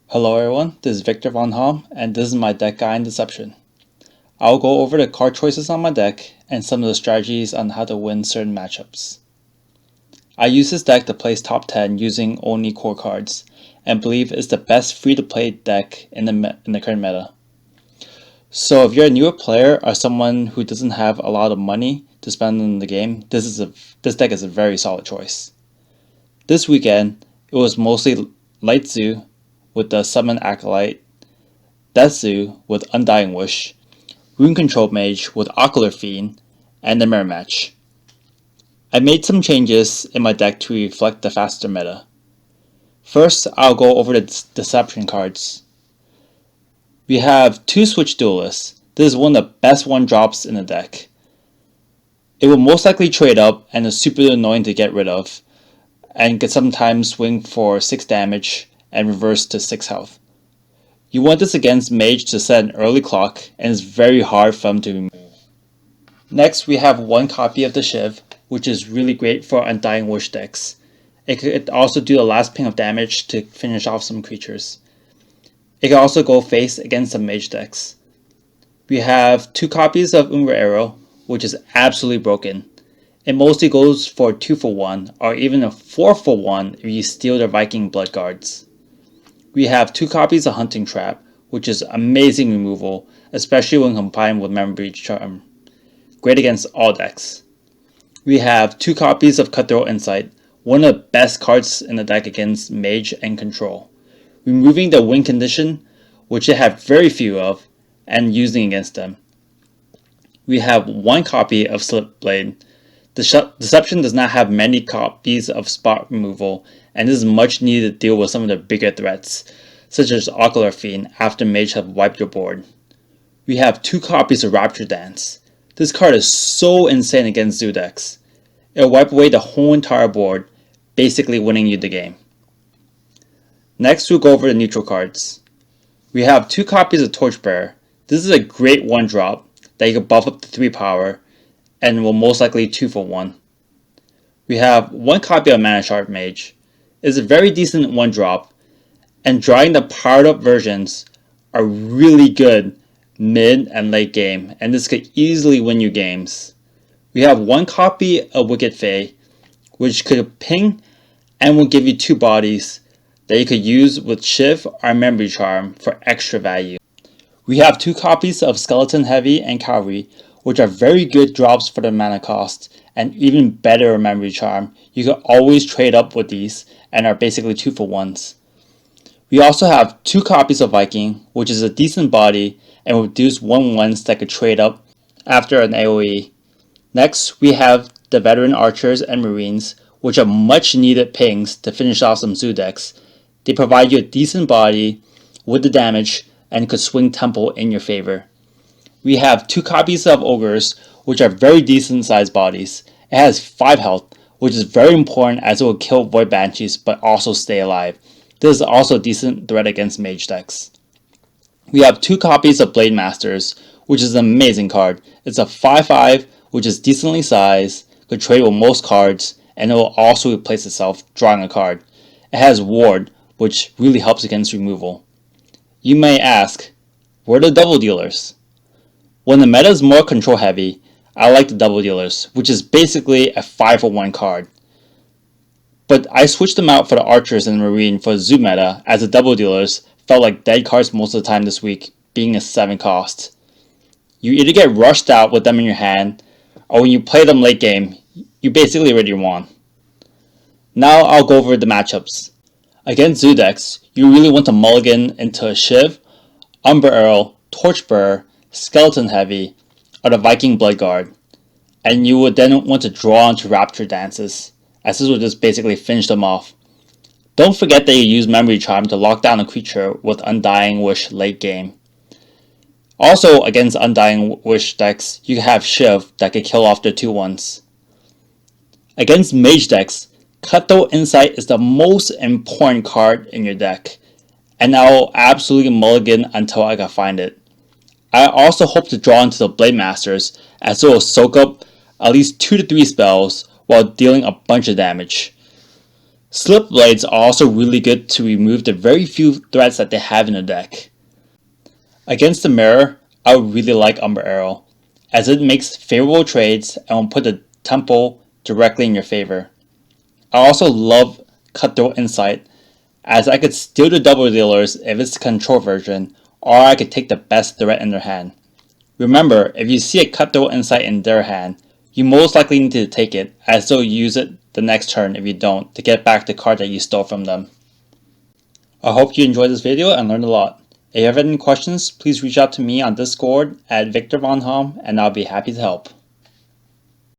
Hello everyone, this is Victor Von Hom, and this is my deck guide and deception. I'll go over the card choices on my deck and some of the strategies on how to win certain matchups. I use this deck to place top 10 using only core cards, and believe it's the best free-to-play deck in the current meta. So if you're a newer player or someone who doesn't have a lot of money to spend in the game, this deck is a very solid choice. This weekend, it was mostly Light Zoo with the Summon Acolyte, Death Zoo with Undying Wish, Rune Control Mage with Ocular Fiend, and the Mirror Match. I made some changes in my deck to reflect the faster meta. First, I'll go over the Deception cards. We have 2 Switch Duelists. This is one of the best 1-drops in the deck. It will most likely trade up and is super annoying to get rid of, and can sometimes swing for 6 damage and reverse to 6 health. You want this against Mage to set an early clock, and it's very hard for them to remove. Next, we have 1 copy of the Shiv, which is really great for Undying Wish decks. It could also do the last ping of damage to finish off some creatures. It can also go face against some Mage decks. We have 2 copies of Umbra Arrow, which is absolutely broken. It mostly goes for 2 for 1, or even a 4 for 1 if you steal their Viking Blood Guards. We have 2 copies of Hunting Trap, which is amazing removal, especially when combined with Memory Charm. Great against all decks. We have 2 copies of Cutthroat Insight, one of the best cards in the deck against Mage and Control. Removing the win condition, which they have very few of, and using against them. We have 1 copy of Slip Blade. Deception does not have many copies of spot removal, and this is much needed to deal with some of the bigger threats, such as Ocular Fiend after Mage have wiped your board. We have 2 copies of Rapture Dance. This card is so insane against Zoo decks. It'll wipe away the whole entire board, basically winning you the game. Next, we'll go over the neutral cards. We have 2 copies of Torchbearer. This is a great 1-drop that you can buff up to 3 power, and will most likely 2 for 1. We have 1 copy of Mana Shard Mage. It's a very decent 1-drop, and drawing the powered up versions are really good mid and late game, and this could easily win you games. We have 1 copy of Wicked Fae, which could ping and will give you 2 bodies that you could use with Shiv or Memory Charm for extra value. We have 2 copies of Skeleton Heavy and Cavalry, which are very good drops for the mana cost, and even better Memory Charm. You can always trade up with these, and are basically 2 for 1s. We also have 2 copies of Viking, which is a decent body, and will reduce 1/1s that could trade up after an AoE. Next, we have the Veteran Archers and Marines, which are much needed pings to finish off some Zoo decks. They provide you a decent body with the damage, and could swing Temple in your favor. We have 2 copies of Ogres, which are very decent sized bodies. It has 5 health, which is very important as it will kill Void Banshees but also stay alive. This is also a decent threat against Mage decks. We have 2 copies of Blade Masters, which is an amazing card. It's a 5/5, which is decently sized, could trade with most cards, and it will also replace itself drawing a card. It has Ward, which really helps against removal. You may ask, where are the double dealers? When the meta is more control heavy, I like the double dealers, which is basically a 5 for 1 card. But I switched them out for the Archers and Marine for the Zoo meta, as the double dealers felt like dead cards most of the time this week, being a 7 cost. You either get rushed out with them in your hand, or when you play them late game, you basically already won. Now I'll go over the matchups. Against Zoo decks, you really want to mulligan into a Shiv, Umbra Arrow, Torchbearer, Skeleton Heavy, or the Viking Bloodguard, and you would then want to draw into Rapture Dances, as this will just basically finish them off. Don't forget that you use Memory Charm to lock down a creature with Undying Wish late game. Also against Undying Wish decks, you have Shiv that can kill off the 2/1s. Against Mage decks, Cutthroat Insight is the most important card in your deck, and I will absolutely mulligan until I can find it. I also hope to draw into the Blade Masters, as it will soak up at least 2 to 3 spells while dealing a bunch of damage. Slip Blades are also really good to remove the very few threats that they have in the deck. Against the mirror, I would really like Umber Arrow, as it makes favorable trades and will put the tempo directly in your favor. I also love Cutthroat Insight, as I could steal the double dealers if it's the control version, or I could take the best threat in their hand. Remember, if you see a Cutthroat Insight in their hand, you most likely need to take it, as they'll use it the next turn if you don't, to get back the card that you stole from them. I hope you enjoyed this video and learned a lot. If you have any questions, please reach out to me on Discord at Victor Von Hom, and I'll be happy to help.